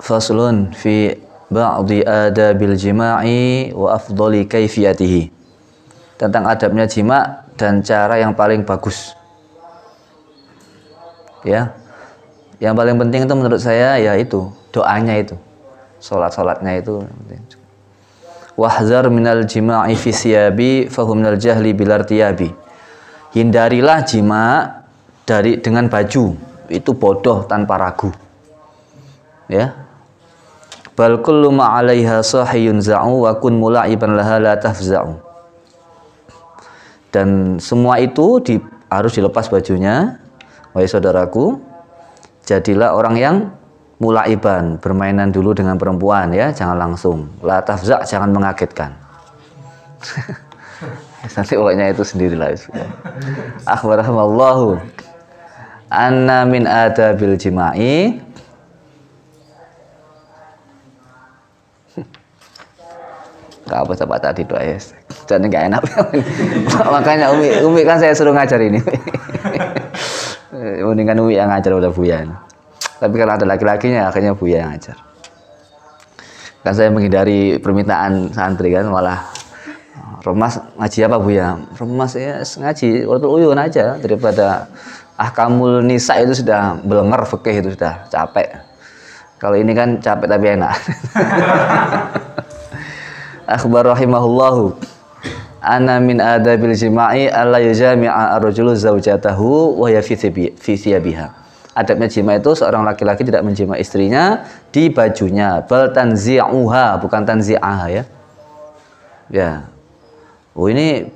Faslun fi ba'di adabil jima'i wa afdali kaifiyatihi. Tentang adabnya jima dan cara yang paling bagus. Ya. Yang paling penting itu menurut saya yaitu doanya itu. Salat-salatnya itu. Wahzar minal jima'i fi siyabi fahum minal jahli bilartiyabi. Hindarilah jima dengan baju. Itu bodoh tanpa ragu. Ya. Bal kullu ma 'alaiha sahiyun za'u wa kun mula'iban laha la tafza'u. Dan semua itu harus dilepas bajunya. Wahai saudaraku, jadilah orang yang mulaiban, bermainan dulu dengan perempuan ya, jangan langsung. La tafza', jangan mengagetkan. Nanti pokoknya itu sendirilah. Akhbarahumallahu anna min adabil jima'i. Gak apa coba tadi doa ya. Dan nggak enak. Makanya Umi kan saya suruh ngajar ini. Mendingan Umi yang ngajar udah Buya. Tapi kalau ada laki-lakinya akhirnya Buya yang ngajar. Kan saya menghindari permintaan santri kan, malah Romas ngaji apa Buya? Romas ya ngaji Qurratul Uyun aja, daripada Ahkamul Nisa itu sudah belenger, fikih itu sudah capek. Kalau ini kan capek tapi enak. Akhbar rahimahullahu ana min adabil jima'i alla yujami'a ar-rajulu zawjatahu wa ya fi thiyabiha. Adabnya jima itu seorang laki-laki tidak menjima istrinya di bajunya, bal tanzi'uha, bukan tanzi'aha ya. Ya. Oh ini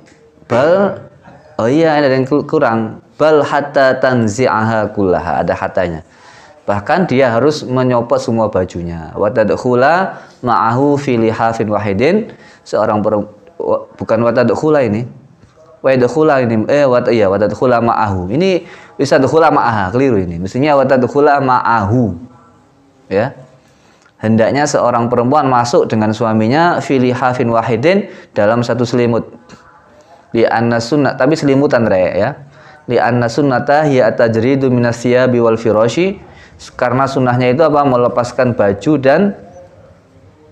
bal, oh iya ada yang kurang, bal hatta tanzi'aha kullaha, ada hatanya. Bahkan dia harus menyopot semua bajunya. Wa tadkhula ma'ahu fi lihafin wahidin, seorang bukan wa tadkhula ini. Wa tadkhula ini wa tadkhula ma'ahu. Ini bisa tadkhula ma'aha, keliru ini. Mestinya wa tadkhula ma'ahu. Ya. Hendaknya seorang perempuan masuk dengan suaminya fi lihafin wahidin dalam satu selimut. Li anna sunnah, tapi selimutan ya. Li anna sunnata hiya at-tajridu minas siyabi wal firashi. Karena sunnahnya itu apa? Melepaskan baju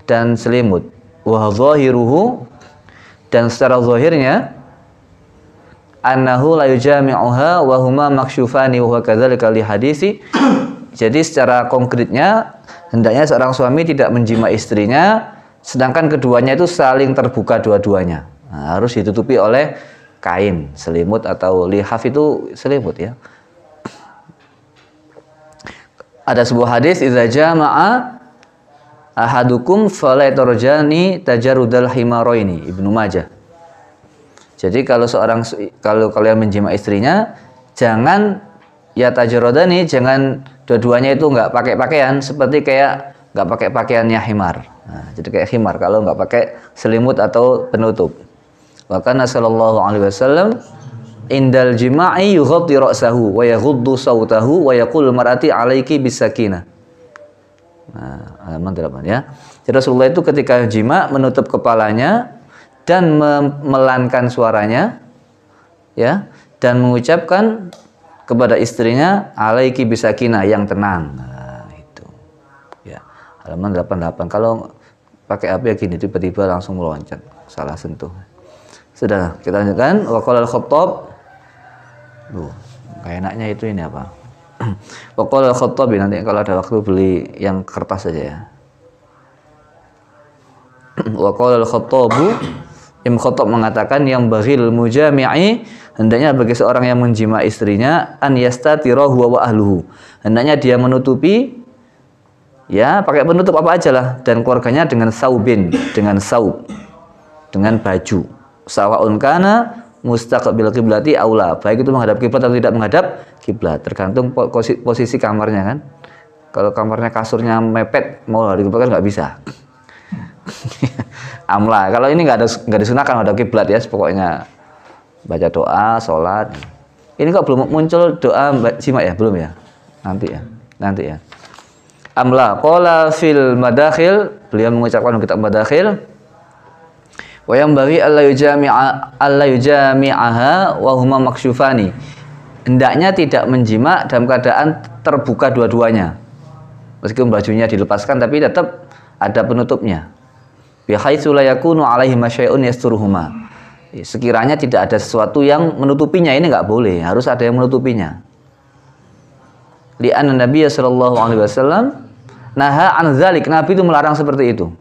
dan selimut. Wa zahiruhu, dan secara zahirnya annahu la yujami'uha wa huma maksyufani wa kadzalika li hadisi. Jadi secara konkretnya hendaknya seorang suami tidak menjima istrinya sedangkan keduanya itu saling terbuka dua-duanya. Nah, harus ditutupi oleh kain, selimut atau lihaf itu selimut ya. Ada sebuah hadis, idza jama'a ahadukum fala yatarjani tajarrudal himaraini, Ibnu Majah. Jadi kalau kalian menjima istrinya, jangan ya tajarrudani, jangan dua-duanya itu enggak pakai pakaian seperti kayak enggak pakai pakaiannya himar. Nah, jadi kayak himar kalau enggak pakai selimut atau penutup. Wa kana sallallahu alaihi wasallam indal jima'i yughatti ra'sahu wa yaghuddu sautahu wa yaqul mar'ati 'alaiki bisakinah. Nah, halaman 8 ya. Jadi Rasulullah itu ketika jima menutup kepalanya dan memelankan suaranya ya, dan mengucapkan kepada istrinya 'alaiki bisakinah, yang tenang. Nah, itu. Ya. Halaman 88. Kalau pakai HP ya gini, tiba-tiba langsung meloncat, salah sentuh. Sudah, kita lanjutkan. Wa qala al-Khattab, kayak enaknya itu ini apa? Pokoknya Khattabi, nanti kalau ada waktu beli yang kertas saja ya. Wa qala al-Khattabu, Imam Khattab mengatakan yang baghil mujami'i, hendaknya bagi seorang yang menjima istrinya an yastatira huwa wa ahluhu. Hendaknya dia menutupi ya, pakai penutup apa aja lah, dan keluarganya dengan saubin, dengan saub, dengan baju. Sawaun kana mustaqbil kiblati aula, baik itu menghadap kiblat atau tidak menghadap kiblat, tergantung posisi kamarnya kan. Kalau kamarnya kasurnya mepet, mau hadap kiblat kan nggak bisa. Amla, kalau ini nggak disunahkan menghadap kiblat ya, pokoknya baca doa, sholat. Ini kok belum muncul doa jima ya, belum ya? Nanti ya. Amla, qala fil madakhil, beliau mengucapkan kitab madakhil. Wa yang bagi alla yujami'aha wa huma maksyufani. Hendaknya tidak menjima dalam keadaan terbuka dua-duanya. Meskipun bajunya dilepaskan tapi tetap ada penutupnya. Bi haitsu la yakunu alaihi masyai'un yasturuhuma. Sekiranya tidak ada sesuatu yang menutupinya, ini nggak boleh, harus ada yang menutupinya. Li'anna Nabi sallallahu alaihi wasallam naha an dzalik, Nabi itu melarang seperti itu.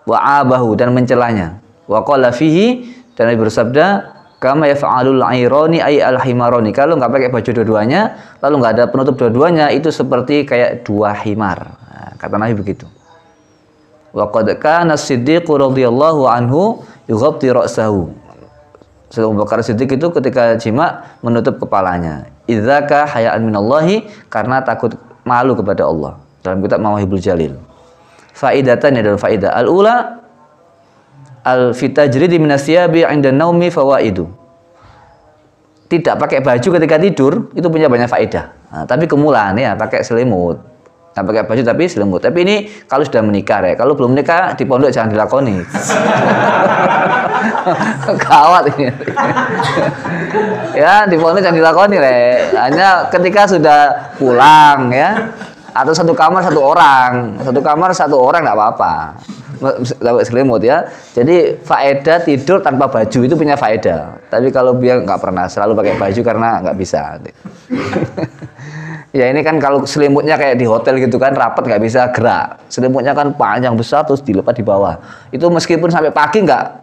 Wa abahu, dan mencelanya. Wa qala fihi, dan Nabi bersabda, kama yaf'alul airani ay al-himarani. Kalau nggak pakai baju dua-duanya, lalu nggak ada penutup dua-duanya, itu seperti kayak dua himar. Nah, kata Nabi begitu. Wa qad kana as-Siddiq radhiyallahu anhu yughatti ra'sahu. Abu Bakar Siddiq itu ketika jima menutup kepalanya. Idzaka hayaan minallahi, karena takut malu kepada Allah. Dalam kitab Mawahibul Jalil. Faidatan adalah faidah. Al-ula al-fitajridi minasyabi 'inda naumi fawaidu. Tidak pakai baju ketika tidur itu punya banyak faedah. Nah, tapi kemulan ya pakai selimut. Nggak pakai baju tapi selimut. Tapi ini kalau sudah menikah ya. Kalau belum menikah di pondok jangan dilakoni. Gawat ini. Ya, di pondok jangan dilakoni re. Hanya ketika sudah pulang ya. Atau satu kamar satu orang. Satu kamar satu orang nggak apa-apa. Selimut ya. Jadi faedah tidur tanpa baju itu punya faedah. Tapi kalau dia nggak pernah selalu pakai baju karena nggak bisa. Ya ini kan kalau selimutnya kayak di hotel gitu kan rapat nggak bisa gerak. Selimutnya kan panjang besar terus dilepas di bawah. Itu meskipun sampai pagi nggak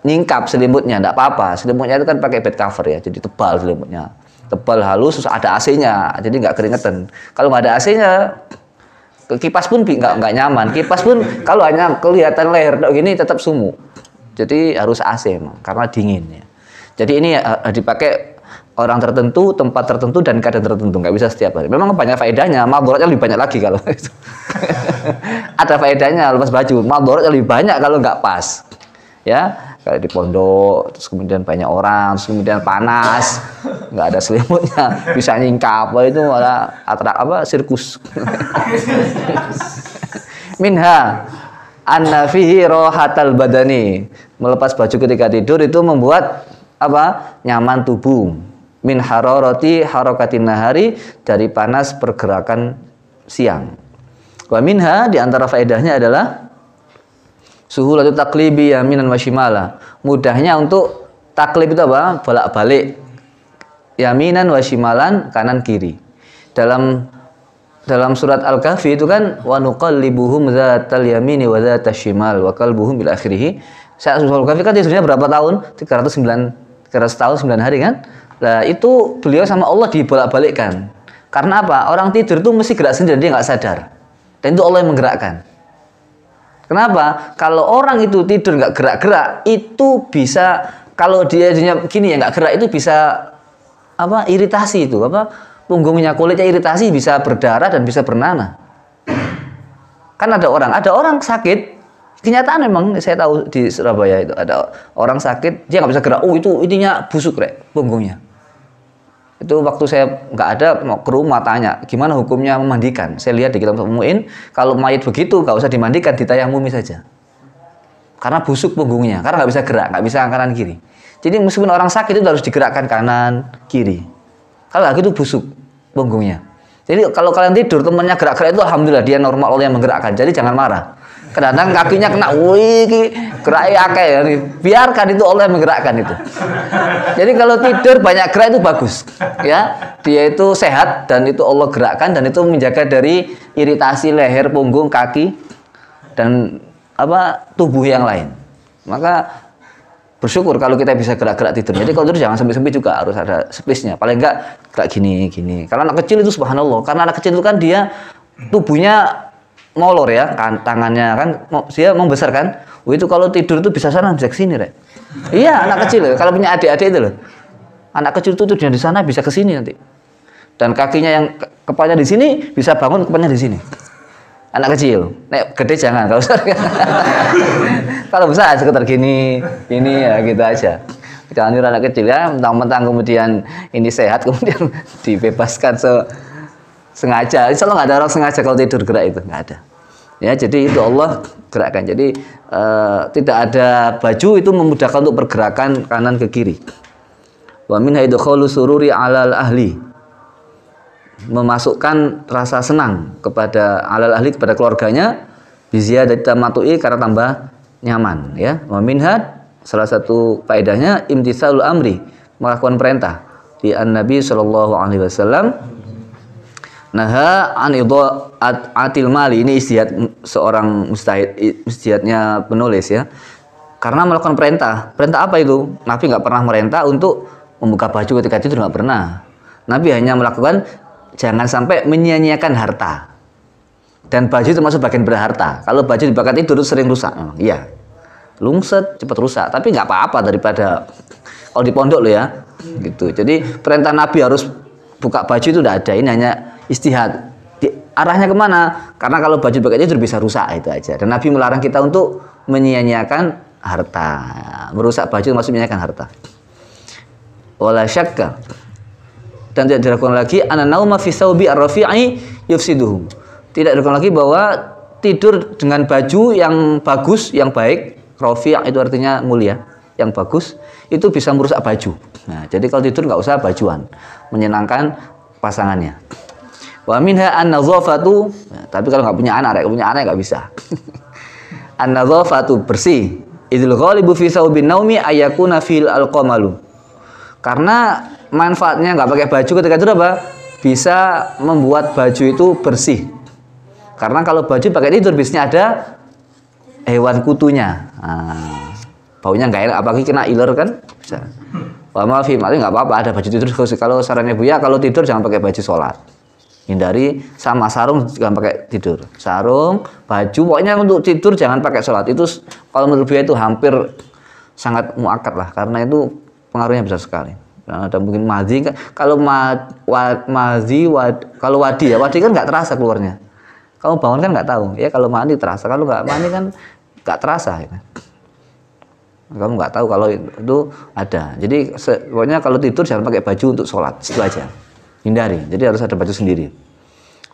nyingkap selimutnya, nggak apa-apa. Selimutnya itu kan pakai bed cover ya, jadi tebal selimutnya. Tebal halus terus ada AC-nya, jadi nggak keringetan. Kalau nggak ada AC-nya, kipas pun nggak nyaman. Kipas pun kalau hanya kelihatan leher gini tetap sumuk. Jadi harus AC emang karena dingin ya. Jadi ini dipakai orang tertentu, tempat tertentu, dan keadaan tertentu, nggak bisa setiap hari. Memang banyak faedahnya, madharatnya lebih banyak lagi kalau itu. Ada faedahnya lepas baju, madharatnya lebih banyak kalau nggak pas. Ya, kayak di pondok, terus kemudian banyak orang, terus kemudian panas, nggak ada selimutnya, bisa nyingkap, itu malah sirkus. Minha anna fihi rohatal badani, melepas baju ketika tidur itu membuat nyaman tubuh. Min hararati harakatin nahari, dari panas pergerakan siang. Wa minha, di antara faedahnya adalah suhulatu taklibi yaminan wa shimala, mudahnya untuk taklib itu bolak-balik yaminan wa shimalan, kanan kiri. Dalam surat Al-Kahfi itu kan wa nuqallibuhum dzatal yamini wa dzatal shimal wa qalbuhum bil akhirih. Saat surat Al-Kahfi kan tidurnya berapa tahun? 300 tahun 9 hari kan? Nah itu beliau sama Allah dibolak-balikkan. Karena apa? Orang tidur itu mesti gerak sendiri, dia nggak sadar. Dan itu Allah yang menggerakkan. Kenapa? Kalau orang itu tidur nggak gerak-gerak, itu bisa, kalau dia gini ya nggak gerak, itu bisa iritasi itu, punggungnya, kulitnya iritasi, bisa berdarah dan bisa bernanah. Kan ada orang sakit. Kenyataan memang saya tahu di Surabaya itu ada orang sakit, dia nggak bisa gerak. Itu intinya busuk punggungnya. Itu waktu saya nggak ada, mau ke rumah tanya gimana hukumnya memandikan. Saya lihat di kitab Mu'in, kalau mayit begitu nggak usah dimandikan, ditayamumi saja. Karena busuk punggungnya, karena nggak bisa gerak, nggak bisa kanan kiri. Jadi meskipun orang sakit itu harus digerakkan kanan kiri. Kalau nggak gitu busuk punggungnya. Jadi kalau kalian tidur temannya gerak-gerak itu alhamdulillah dia normal, Allah yang menggerakkan. Jadi jangan marah. Kadang-kadang kakinya kena, gerak akeh ya. Biarkan itu Allah yang menggerakkan itu. Jadi kalau tidur banyak gerak itu bagus, ya. Dia itu sehat dan itu Allah gerakkan, dan itu menjaga dari iritasi leher, punggung, kaki, dan tubuh yang lain. Maka bersyukur kalau kita bisa gerak-gerak tidur. Jadi kalau tidur jangan sempit-sempit juga, harus ada space-nya. Paling enggak gerak gini. Kalau anak kecil itu subhanallah, karena anak kecil itu kan dia tubuhnya molor ya, kan tangannya kan dia membesar kan. Itu kalau tidur itu bisa sana bisa ke sini, Rek. Iya, anak kecil. Kalau punya adik-adik itu loh. Anak kecil itu tidurnya di sana bisa ke sini nanti. Dan kakinya yang kepalanya di sini bisa bangun kepalanya di sini. Anak kecil. Nek gede jangan, kalau besar. Kalau besar sekitar gini ya gitu aja. Jangan niru anak kecil ya, mentang-mentang kemudian ini sehat kemudian dibebaskan sengaja. Insya Allah nggak ada orang sengaja kalau tidur gerak itu, nggak ada. Ya, jadi itu Allah gerakkan. Jadi tidak ada baju itu memudahkan untuk pergerakan kanan ke kiri. Wa min haidkhulu sururi 'alal ahli. memasukkan rasa senang kepada alal ahli, kepada keluarganya, biziyadati tamattu'i, karena tambah nyaman, ya. Wa minha, salah satu faedahnya imtitsalul amri, melakukan perintah. Di Nabi sallallahu alaihi wasallam naha an idha'atil mali, ini istihad seorang mujtahid, istihadnya penulis, ya. Karena melakukan perintah. Perintah apa itu? Nabi nggak pernah merintah untuk membuka baju ketika tidur, nggak pernah. Nabi hanya melakukan jangan sampai menyia-nyiakan harta. Dan baju termasuk bagian berharta. Kalau baju dibakar tidur sering rusak. Iya. Lungset, cepat rusak. Tapi nggak apa-apa daripada kalau di pondok lo, ya. Gitu. Jadi perintah Nabi harus buka baju itu tidak ada. Ini hanya istihad. Arahnya kemana? Karena kalau baju pakai tidur bisa rusak, itu aja. Dan Nabi melarang kita untuk menyia-nyiakan harta. Merusak baju termasuk menyia-nyiakan harta. Wala syakka, dan tidak diragukan lagi anna nauma fi thawbi ar-rafi'i yufsiduhu. Tidak diragukan lagi bahwa tidur dengan baju yang bagus, yang baik, rafi' itu artinya mulia, yang bagus, itu bisa merusak baju. Nah, jadi kalau tidur nggak usah bajuan, menyenangkan pasangannya. Wa minha an-nadhafatu, tapi kalau nggak punya anak nggak bisa. An-nadhafatu, bersih. Idzul ghalibu fi thawbin naumi ayakuna fil alqamalu. Karena manfaatnya nggak pakai baju ketika tidur apa? Bisa membuat baju itu bersih. Karena kalau baju pakai tidur biasanya ada hewan kutunya. Nah, baunya nggak enak, apalagi kena iler kan bisa. Wama fi, nggak apa-apa ada baju tidur. Kalau sarannya Buya, kalau tidur jangan pakai baju sholat. Hindari, sama sarung jangan pakai tidur. Sarung, baju, pokoknya untuk tidur jangan pakai sholat. Itu kalau menurut Buya itu hampir sangat muakkad lah, karena itu pengaruhnya besar sekali. Nah, ada mungkin madhi, kalau kalau wadi ya, wadi kan nggak terasa keluarnya. Kamu bangun kan nggak tahu, ya kalau mandi terasa, kalau nggak mandi kan nggak terasa. Ya. Kamu nggak tahu kalau itu ada. Jadi pokoknya kalau tidur jangan pakai baju untuk sholat, itu aja. Hindari. Jadi harus ada baju sendiri.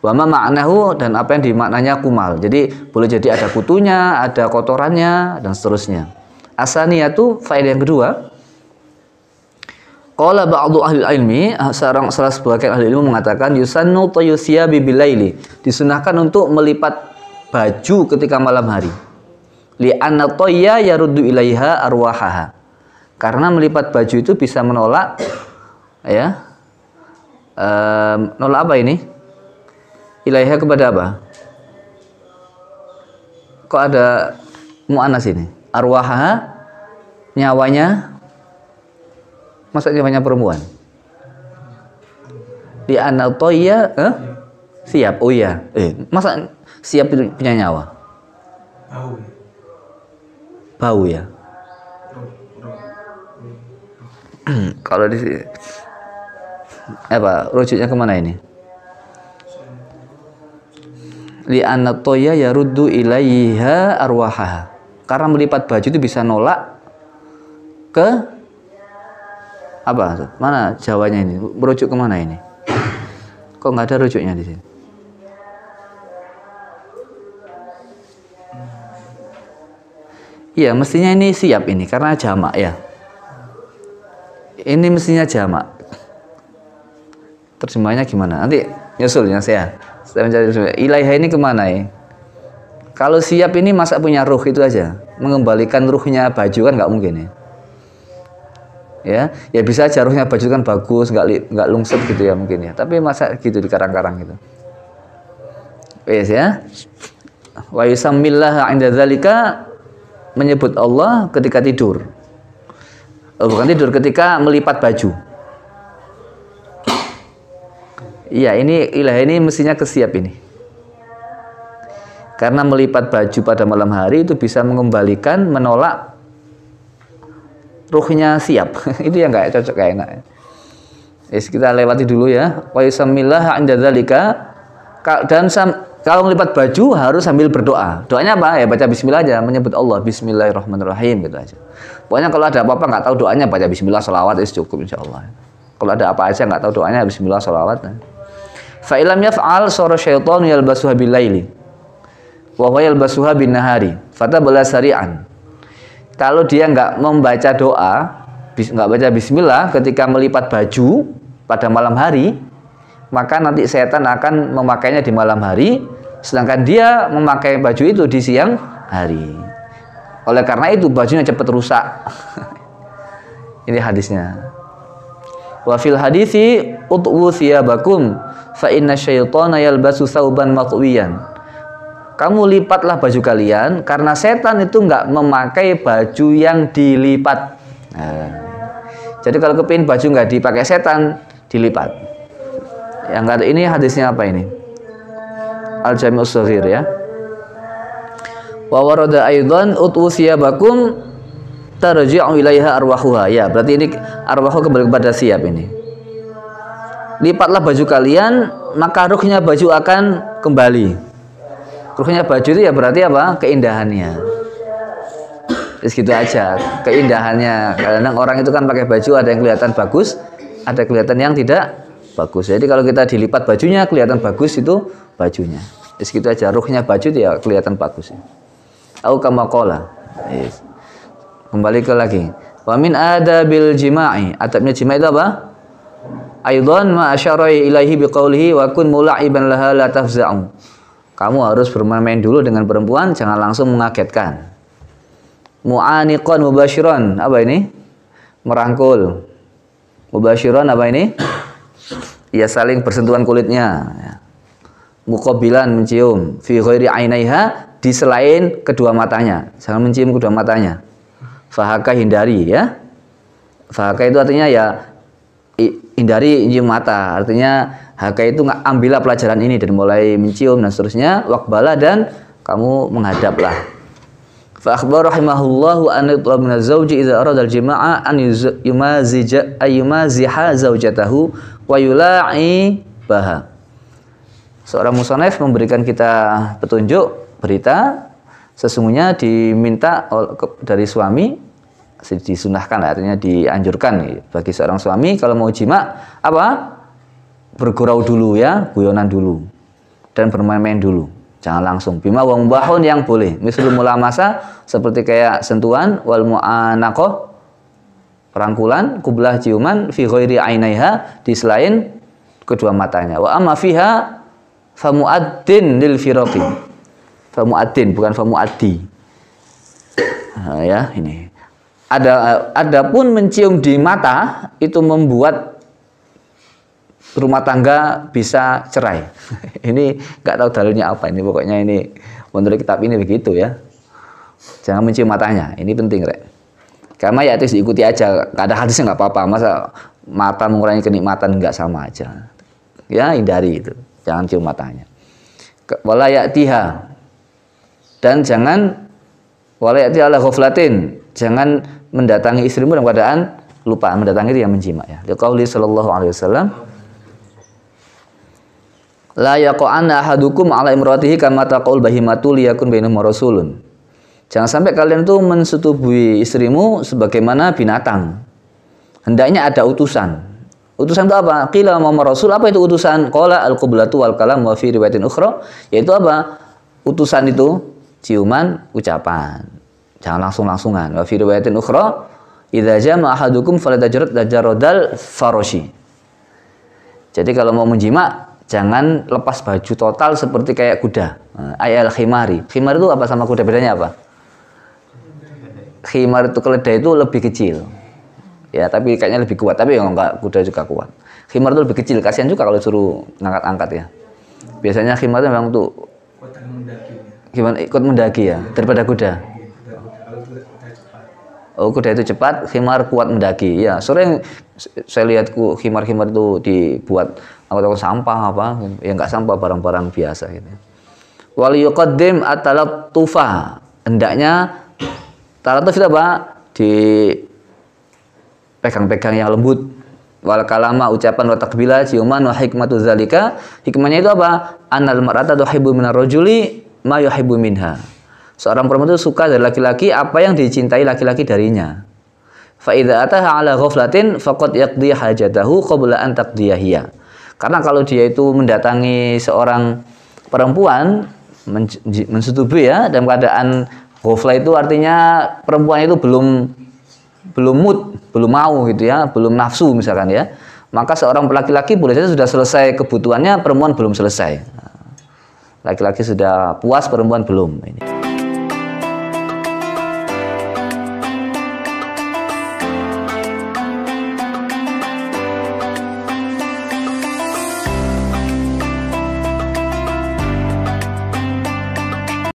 Wama ma'nahu, dan apa yang dimaknanya kumal. Jadi boleh jadi ada kutunya, ada kotorannya, dan seterusnya. Asaniyatu, faedah yang kedua. Qala ba'du ahli ilmi, salah sebagian ahli ilmu mengatakan yusannu tayyuthiyabi bilaili, disunahkan untuk melipat baju ketika malam hari. Li'anna tayya yaruddu ilaiha arwahaha. Karena melipat baju itu bisa menolak, ya, nolak apa ini? Ilaiha kepada apa? Kok ada mu'annas ini? Arwahaha, nyawanya. Masa nyawanya perempuan? Li'anna tayya siap. Oh iya. Masa siap itu punya nyawa? Bau ya. Kalau di sini apa rujuknya kemana ini? Li'anna tayya yaruddu ilaiha arwahaha. Karena melipat baju itu bisa nolak ke apa? Mana Jawanya ini? Merujuk kemana ini? Kok nggak ada rujuknya di sini? Iya, mestinya ini siap ini karena jamak ya. Ini mestinya jamak. Terjemahnya gimana? Nanti nyusul ya saya mencari ilaiha ini kemana ya? Kalau siap ini masa punya ruh itu aja, mengembalikan ruhnya baju kan nggak mungkin ya. Ya bisa aja ruhnya baju kan bagus, nggak lungset gitu ya mungkin ya. Tapi masa gitu di karang-karang gitu. Wes ya. Wa yusammillaha 'inda dzalika, menyebut Allah ketika tidur. Bukan tidur, ketika melipat baju. Iya, ini ilah ini mestinya kesiap ini. Karena melipat baju pada malam hari itu bisa mengembalikan, menolak ruhnya siap. Itu yang nggak cocok, kayak enak. Kita lewati dulu ya. Wa yusammillaha 'inda dzalika, dan kalau melipat baju harus sambil berdoa. Doanya apa? Ya baca bismillah aja, menyebut Allah, bismillahirrahmanirrahim gitu aja. Pokoknya kalau ada apa-apa nggak tahu doanya, baca bismillah, sholawat itu cukup insyaallah. Kalau ada apa aja nggak tahu doanya, bismillah, sholawat. Fa ilam yaf'al sara syaitanu yalbasuha bil laili wa huwa yalbasuha bin nahari fatabala sari'an. Kalau dia nggak membaca doa, nggak baca bismillah ketika melipat baju pada malam hari, maka nanti setan akan memakainya di malam hari, sedangkan dia memakai baju itu di siang hari. Oleh karena itu bajunya cepat rusak. Ini hadisnya. Wa fil hadisi utwu thiyabakum fa inna syaitana yalbasu thawban matwiyan. Kamu lipatlah baju kalian karena setan itu enggak memakai baju yang dilipat. Nah, jadi kalau kepingin baju enggak dipakai setan, dilipat. Yang ada ini hadisnya apa ini? Al-Jami'us Shaghir ya. Wa warada aidan utwu thiyabakum tarji'u ilaiha arwahuha. Ya, berarti ini arwahu kembali kepada siap ini. Lipatlah baju kalian, maka ruhnya baju akan kembali. Ruhnya baju itu ya berarti apa? Keindahannya. Terus gitu aja, keindahannya. Kadang orang itu kan pakai baju ada yang kelihatan bagus, ada kelihatan yang tidak bagus. Jadi kalau kita dilipat bajunya kelihatan bagus itu bajunya. Terus gitu aja, ruhnya baju dia kelihatan bagus. Au kama qala. Yes. Kembali ke lagi. Wa min adabil jima'i. Adabnya jima' itu apa? Aidan ma asyara ilaihi biqaulihi wa kun mula'iban laha la tafza'u. Kamu harus bermain-main dulu dengan perempuan, jangan langsung mengagetkan. Mu'aniqan mubasyiran. Apa ini? Merangkul. Mubasyiran apa ini? Ya saling bersentuhan kulitnya. Muqabilan mencium fi ghairi ainaiha, di selain kedua matanya. Jangan mencium kedua matanya. Fahaka hindari ya. Fahaka itu artinya ya hindari nyium mata. Artinya haka itu ambillah pelajaran ini dan mulai mencium dan seterusnya. Waqbala dan kamu menghadaplah. Fa akhbar rahimahullahu an yutlab min az-zawji idza arada al-jima'a an yumaziha zawjatahu wa yula'i baha. Seorang musannaf memberikan kita petunjuk berita sesungguhnya diminta dari suami, disunahkan artinya dianjurkan bagi seorang suami kalau mau jima apa? Bergurau dulu ya, guyonan dulu dan bermain-main dulu, jangan langsung. Bima wa mubahun yang boleh, misalnya mulamasa seperti kayak sentuhan, wal mu'anaqah rangkulan, kublah ciuman, fi ghairi ainaiha di selain kedua matanya. Wa amma fiha fa mu'addin lil firaqi. Famu'addin bukan famu'addi. Nah, ya ini. Adapun mencium di mata itu membuat rumah tangga bisa cerai. Ini nggak tahu dalilnya apa ini, pokoknya ini menurut kitab ini begitu ya. Jangan mencium matanya, ini penting rek. Karena ya itu diikuti aja, nggak ada hadisnya nggak apa-apa. Masa mata mengurangi kenikmatan nggak sama aja. Ya hindari itu, jangan cium matanya. Wala ya'tiha. Dan jangan walayati ala ghaflatin, jangan mendatangi istrimu dalam keadaan lupa. Mendatangi itu yang menjima ya. Liqauli sallallahu alaihi wasallam, la yaqa'anna ahadukum ala imratihi kama taqul bahimatu liyakun bainahum rasulun. Jangan sampai kalian itu mensetubui istrimu sebagaimana binatang. Hendaknya ada utusan. Utusan itu apa? Qila ma rasul, apa itu utusan? Qala al-qiblatu wal kalam wa fi riwayatin ukhra, yaitu apa? Utusan itu ciuman, ucapan. Jangan langsung-langsungan. Wa fi riwayatin ukhra, idza jama ahadukum faladajradal farashi. Jadi kalau mau menjima, jangan lepas baju total seperti kayak kuda. Ayal khimari. Khimar itu apa sama kuda, bedanya apa? Khimar itu keledai itu lebih kecil. Ya, tapi kayaknya lebih kuat. Tapi ya enggak, kuda juga kuat. Khimar itu lebih kecil. Kasihan juga kalau suruh ngangkat-angkat ya. Biasanya khimar itu memang tuh gimana, ikut mendaki ya daripada kuda. Oh, kuda itu cepat, khimar kuat mendaki. Ya, sering saya lihat khimar-khimar itu dibuat angkut sampah apa, ya enggak sampah, barang-barang biasa gitu. Wal yuqaddim at-talattufa. Hendaknya talatuf itu apa? Di pegang-pegang yang lembut. Wal kalama, ucapan, wa takbila, ciuman, wa hikmatu zalika. Hikmahnya itu apa? Annal mar'ata tuhibbu minar rajuli ma yuhibbu minha. Seorang perempuan itu suka dari laki-laki apa yang dicintai laki-laki darinya. Fa idza ataha ala ghaflatin faqad yaqdi hajatahu qabla an taqdiyah. Karena kalau dia itu mendatangi seorang perempuan mensetubui ya dalam keadaan ghaflah, itu artinya perempuan itu belum mood, belum mau gitu ya, belum nafsu misalkan ya. maka seorang laki-laki boleh saja sudah selesai kebutuhannya, perempuan belum selesai. Laki-laki sudah puas, perempuan belum. Ini.